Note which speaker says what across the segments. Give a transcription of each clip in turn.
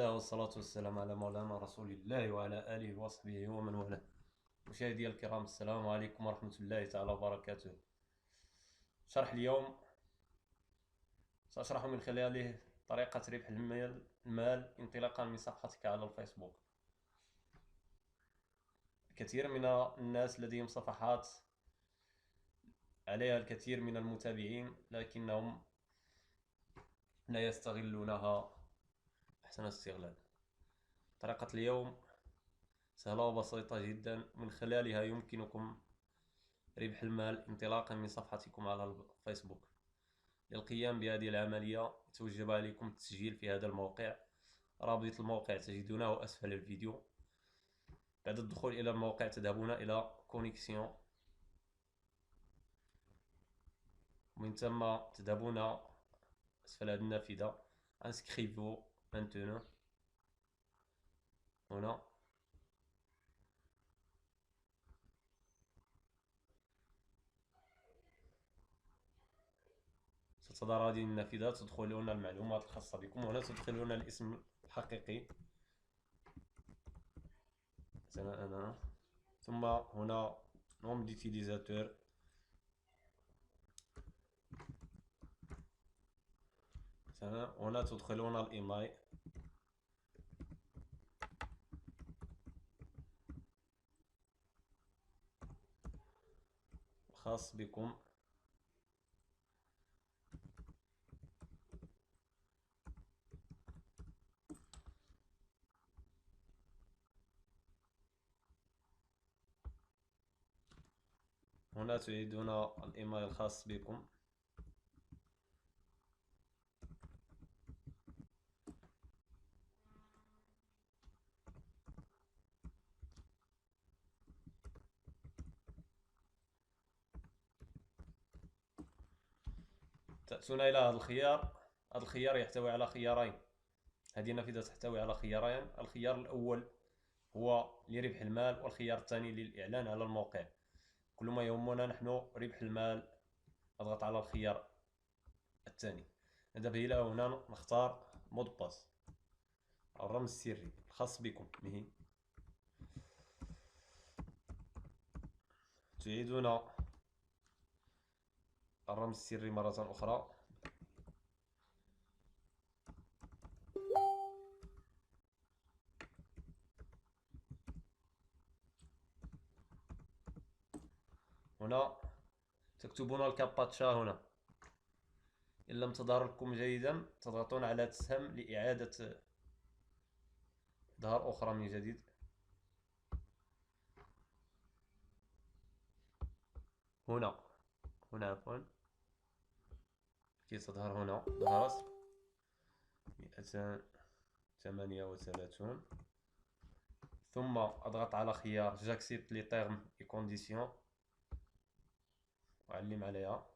Speaker 1: الله والصلاة والسلام على مولانا رسول الله وعلى آله وصحبه ومن والاه. مشاهدي الكرام، السلام عليكم ورحمة الله تعالى وبركاته. شرح اليوم سأشرح من خلاله طريقة ربح المال انطلاقا من صفحتك على الفيسبوك. الكثير من الناس لديهم صفحات عليها الكثير من المتابعين، لكنهم لا يستغلونها أحسن استغلال. طريقة اليوم سهلة وبسيطة جدا، من خلالها يمكنكم ربح المال انطلاقا من صفحتكم على الفيسبوك. للقيام بهذه العملية يتوجب عليكم التسجيل في هذا الموقع. رابط الموقع تجدونه أسفل الفيديو. بعد الدخول إلى الموقع تذهبون إلى كونيكسيون، ومن ثم تذهبون أسفل هذه النافذة انسكريفو مانتونو. هنا ستظهر هذه النافذة، تدخلون المعلومات الخاصة بكم. هنا تدخلون الاسم الحقيقي مثلا أنا، ثم هنا نوم ديتيليزاتور، مثلا هنا تدخلون الإيميل الخاص بكم. هنا تعيدون الإيميل الخاص بكم. تأتون إلى هذا الخيار. هذا الخيار يحتوي على خيارين. هذه النافذة تحتوي على خيارين. الخيار الأول هو لربح المال، والخيار الثاني للإعلان على الموقع. كل ما يهمنا نحن ربح المال. أضغط على الخيار الثاني، نذهب إلى هنا، نختار مود باس، الرمز السري الخاص بكم به. تعيدون الرمز السري مرة أخرى. هنا تكتبون الكابتشا. هنا إن لم تظهر لكم جيدا تضغطون على السهم لإعادة إظهار أخرى من جديد. هنا عفوا، كي تظهر هنا ظهرت 238. ثم أضغط على خيار جاكسبت لي تيرم اي كونديسيون، أعلم عليها،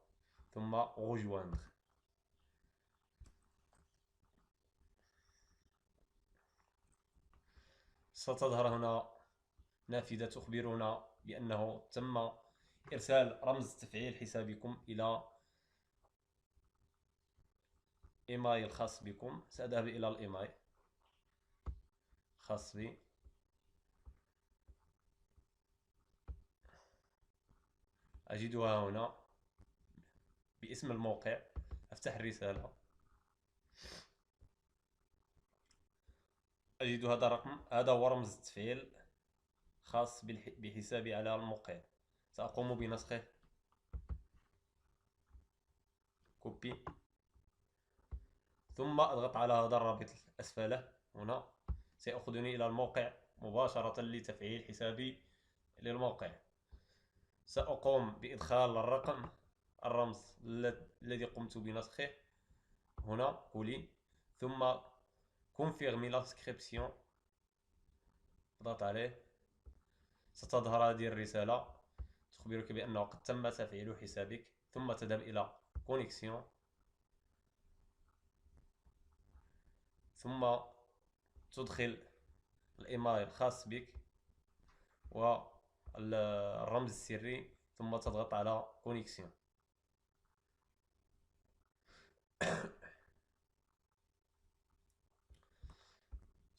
Speaker 1: ثم rejoindre. ستظهر هنا نافذة تخبرنا بأنه تم إرسال رمز تفعيل حسابكم إلى إيميل خاص بكم. سأذهب إلى الإيميل خاص بي. أجدها هنا باسم الموقع. أفتح الرسالة، أجد هذا الرقم. هذا هو رمز التفعيل خاص بحسابي على الموقع. سأقوم بنسخه، كوبي، ثم أضغط على هذا الرابط أسفله هنا. سيأخذني إلى الموقع مباشرة لتفعيل حسابي للموقع. سأقوم بإدخال الرمز الذي قمت بنسخه هنا، كولي، ثم confirmer l'inscription. اضغط عليه. ستظهر هذه الرسالة تخبرك بأنه قد تم تفعيل حسابك. ثم تذهب إلى كونيكسيون، ثم تدخل الإيميل الخاص بك والرمز السري، ثم تضغط على كونيكسيون.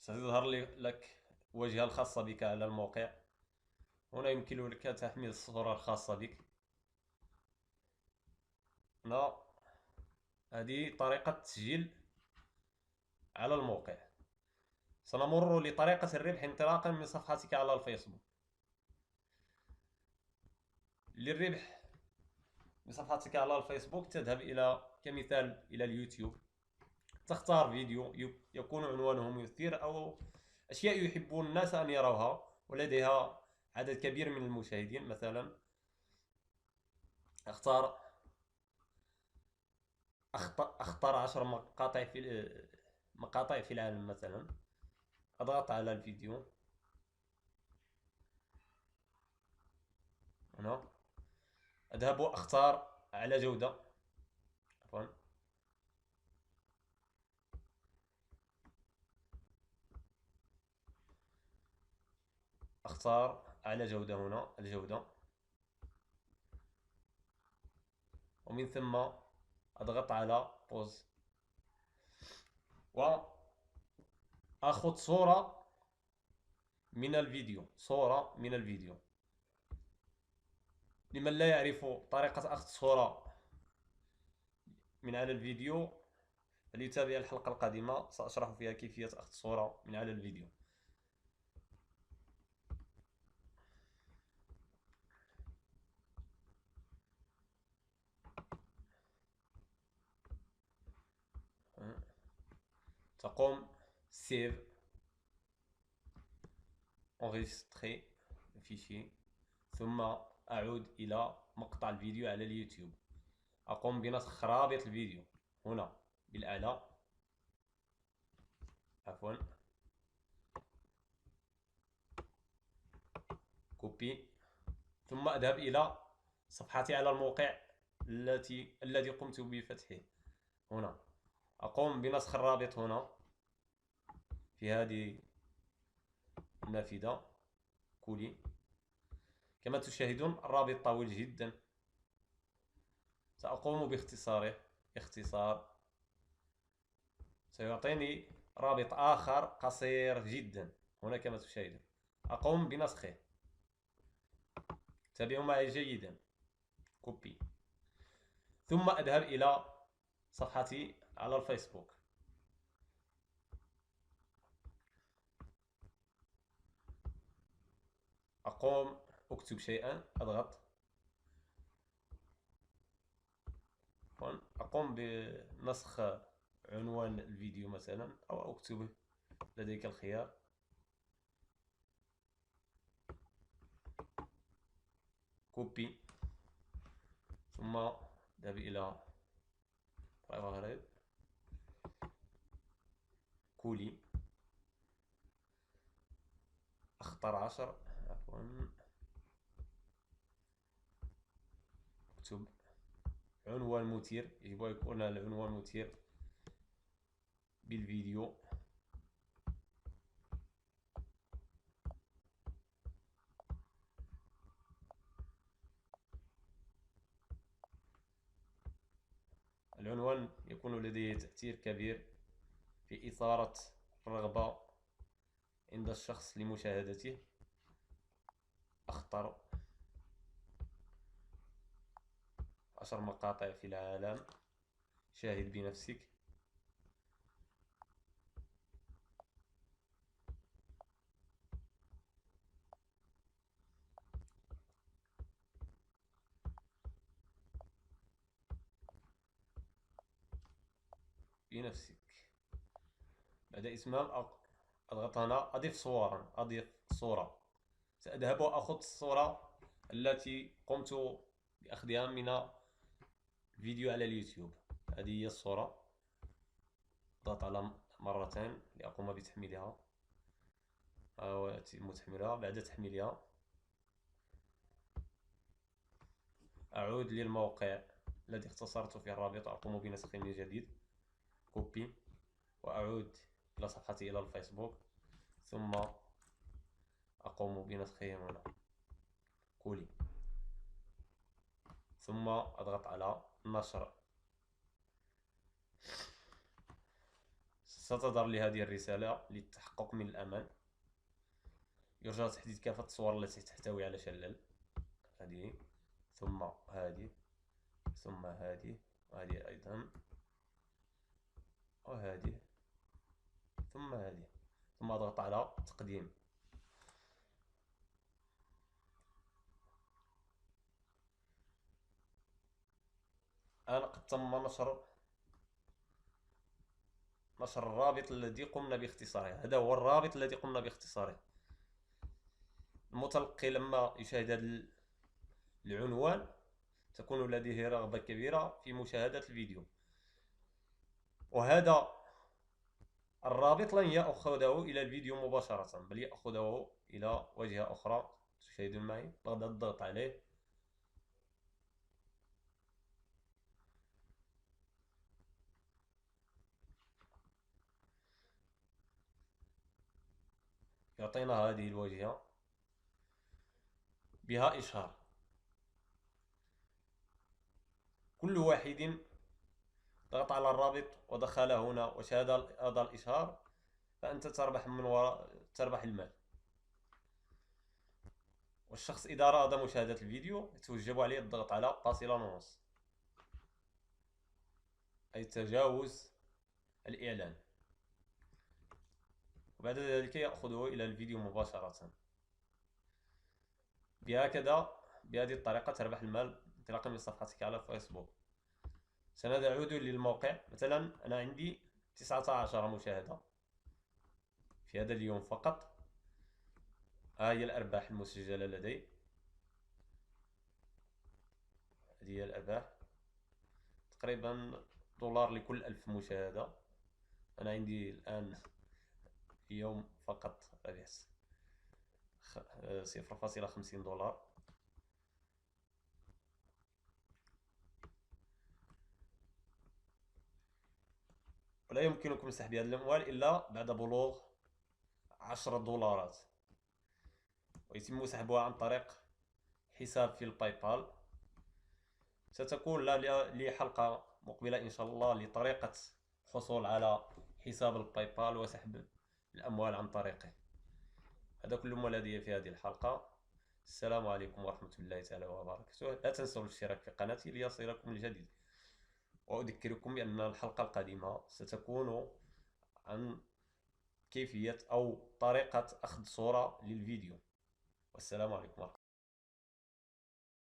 Speaker 1: ستظهر لك واجهة الخاصة بك على الموقع. هنا يمكن لك تحميل الصورة الخاصة بك. هنا هذه طريقة التسجيل على الموقع. سنمر لطريقة الربح انطلاقا من صفحتك على الفيسبوك. للربح من صفحتك على الفيسبوك تذهب كمثال إلى اليوتيوب، تختار فيديو يكون عنوانه مثير أو أشياء يحبون الناس أن يروها ولديها عدد كبير من المشاهدين. مثلا أختار 10 مقاطع في العالم مثلا. أضغط على الفيديو هنا، أذهب وأختار على جودة. عفوا، أختار على جودة هنا الجودة، ومن ثم أضغط على بوز وأخذ صورة من الفيديو. لمن لا يعرف طريقة أخذ صورة من على الفيديو فليتابع الحلقة القادمة، سأشرح فيها كيفية أخذ صورة من على الفيديو. تقوم سيف enregistrer الفيشي، ثم أعود إلى مقطع الفيديو على اليوتيوب. أقوم بنسخ رابط الفيديو هنا بالأعلى، عفوا، كوبي، ثم أذهب إلى صفحتي على الموقع الذي قمت بفتحه. هنا أقوم بنسخ الرابط هنا في هذه النافذة كولي. كما تشاهدون الرابط طويل جدا، سأقوم باختصاره. اختصار سيعطيني رابط آخر قصير جدا هنا كما تشاهدون. أقوم بنسخه، تابعوا معي جيدا. كوبي، ثم أذهب إلى صفحتي على الفيسبوك. أقوم أكتب شيئا، أضغط، أقوم بنسخ عنوان الفيديو مثلا أو أكتبه، لديك الخيار. كوبي، ثم أذهب إلى كولي، أختار 10، عفوا، أكتب عنوان مثير. يجب أن يكون العنوان مثير بالفيديو. العنوان يكون لديه تأثير كبير في إثارة الرغبة عند الشخص لمشاهدته. أختار 10 مقاطع في العالم، شاهد بنفسك. بعد إتمام أضغط هنا أضيف صورا، أضيف صورة. سأذهب وأخذ الصورة التي قمت بأخذها من فيديو على اليوتيوب. هذه هي الصورة. أضغط على مرتين لأقوم بتحميلها، وأتم تحميلها. بعد تحميلها أعود للموقع الذي اختصرت فيه الرابط، أقوم بنسخه من جديد. كوبي، وأعود إلى صفحتي إلى الفيسبوك، ثم أقوم بنسخه هنا. كولي، ثم أضغط على نشر. ستظهر لي هذه الرسالة للتحقق من الأمان. يرجى تحديد كافة الصور التي تحتوي على شلل. هذه، ثم هذه، ثم هذه، وهذه أيضا، وهذه، ثم هذه، ثم أضغط على تقديم. الآن قد تم نشر الرابط الذي قمنا باختصاره. هذا هو الرابط الذي قمنا باختصاره. المتلقي لما يشاهد هذا العنوان تكون لديه رغبة كبيرة في مشاهدة الفيديو، وهذا الرابط لن يأخذه إلى الفيديو مباشرة، بل يأخذه إلى واجهة أخرى. تشاهدون معي بعد الضغط عليه يعطينا هذه الواجهة بها إشهار. كل واحد ضغط على الرابط ودخل هنا وشاهد هذا الإشهار فأنت تربح من وراء المال. والشخص إذا أراد مشاهدة الفيديو يتوجب عليه الضغط على فاصلة ونص، أي تجاوز الإعلان، وبعد ذلك يأخذه إلى الفيديو مباشرة. بهذه الطريقة تربح المال انطلاقا من صفحتك على فيسبوك. سنعود للموقع. مثلا أنا عندي 19 مشاهدة في هذا اليوم فقط. ها هي الأرباح المسجلة لدي. هذه هي الأرباح، تقريبا دولار لكل 1000 مشاهدة. أنا عندي الآن في يوم فقط ربحت 0.50 دولار. ولا يمكنكم سحب هذه الأموال إلا بعد بلوغ 10 دولارات، ويتم سحبها عن طريق حساب في الباي بال. ستكون لي حلقة مقبلة إن شاء الله لطريقة الحصول على حساب الباي بال وسحب الأموال عن طريقه. هذا كل ما لدي في هذه الحلقة. السلام عليكم ورحمة الله تعالى وبركاته. لا تنسوا الاشتراك في قناتي ليصلكم الجديد، وأذكركم بأن الحلقة القادمة ستكون عن كيفية أو طريقة أخذ صورة للفيديو. والسلام عليكم ورحمة الله.